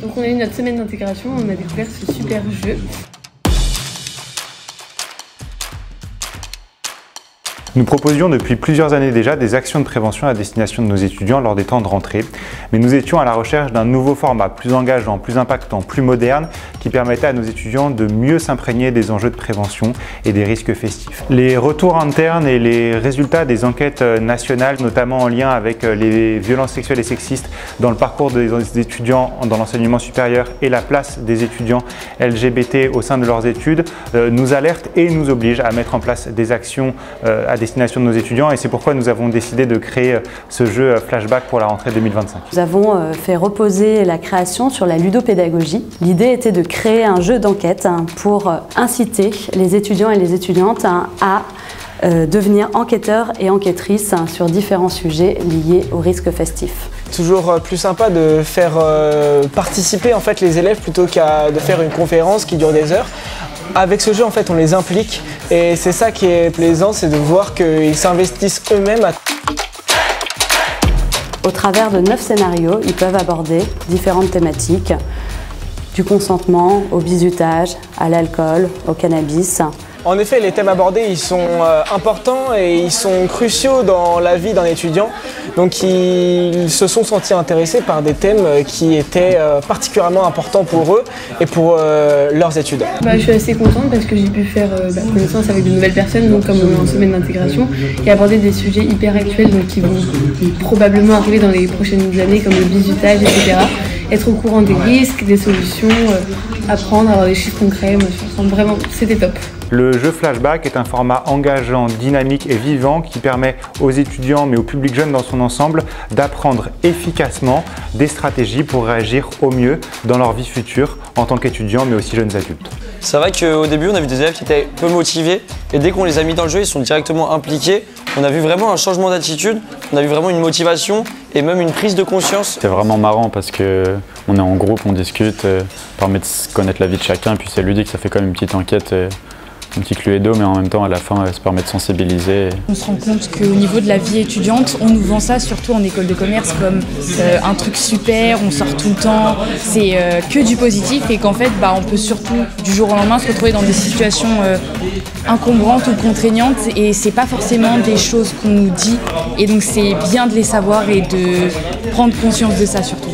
Donc on a eu notre semaine d'intégration, on a découvert ce super jeu. Nous proposions depuis plusieurs années déjà des actions de prévention à destination de nos étudiants lors des temps de rentrée, mais nous étions à la recherche d'un nouveau format plus engageant, plus impactant, plus moderne, qui permettait à nos étudiants de mieux s'imprégner des enjeux de prévention et des risques festifs. Les retours internes et les résultats des enquêtes nationales, notamment en lien avec les violences sexuelles et sexistes dans le parcours des étudiants dans l'enseignement supérieur et la place des étudiants LGBT au sein de leurs études, nous alertent et nous obligent à mettre en place des actions à destination de nos étudiants, et c'est pourquoi nous avons décidé de créer ce jeu Flashback pour la rentrée 2025. Nous avons fait reposer la création sur la ludopédagogie. L'idée était de créer un jeu d'enquête pour inciter les étudiants et les étudiantes à devenir enquêteurs et enquêtrices sur différents sujets liés aux risques festifs. Toujours plus sympa de faire participer en fait les élèves plutôt qu'à de faire une conférence qui dure des heures. Avec ce jeu, en fait, on les implique et c'est ça qui est plaisant, c'est de voir qu'ils s'investissent eux-mêmes. Au travers de 9 scénarios, ils peuvent aborder différentes thématiques, du consentement au bizutage, à l'alcool, au cannabis. En effet, les thèmes abordés, ils sont importants et ils sont cruciaux dans la vie d'un étudiant. Donc ils se sont sentis intéressés par des thèmes qui étaient particulièrement importants pour eux et pour leurs études. Je suis assez contente parce que j'ai pu faire connaissance avec de nouvelles personnes, donc comme en semaine d'intégration, et aborder des sujets hyper actuels donc, qui vont probablement arriver dans les prochaines années, comme le bizutage, etc. Être au courant des risques, des solutions, apprendre, avoir des chiffres concrets, vraiment, c'était top. Le jeu Flashback est un format engageant, dynamique et vivant qui permet aux étudiants, mais au public jeune dans son ensemble, d'apprendre efficacement des stratégies pour réagir au mieux dans leur vie future en tant qu'étudiants, mais aussi jeunes adultes. C'est vrai qu'au début, on a vu des élèves qui étaient peu motivés et dès qu'on les a mis dans le jeu, ils sont directement impliqués. On a vu vraiment un changement d'attitude, on a vu vraiment une motivation et même une prise de conscience. C'est vraiment marrant parce qu'on est en groupe, on discute, ça permet de connaître la vie de chacun, puis c'est ludique, ça fait comme une petite enquête. Un petit cluedo, mais en même temps, à la fin, ça permet de sensibiliser. On se rend compte qu'au niveau de la vie étudiante, on nous vend ça, surtout en école de commerce, comme un truc super, on sort tout le temps, c'est que du positif et qu'en fait, on peut surtout, du jour au lendemain, se retrouver dans des situations encombrantes ou contraignantes et c'est pas forcément des choses qu'on nous dit et donc c'est bien de les savoir et de prendre conscience de ça surtout.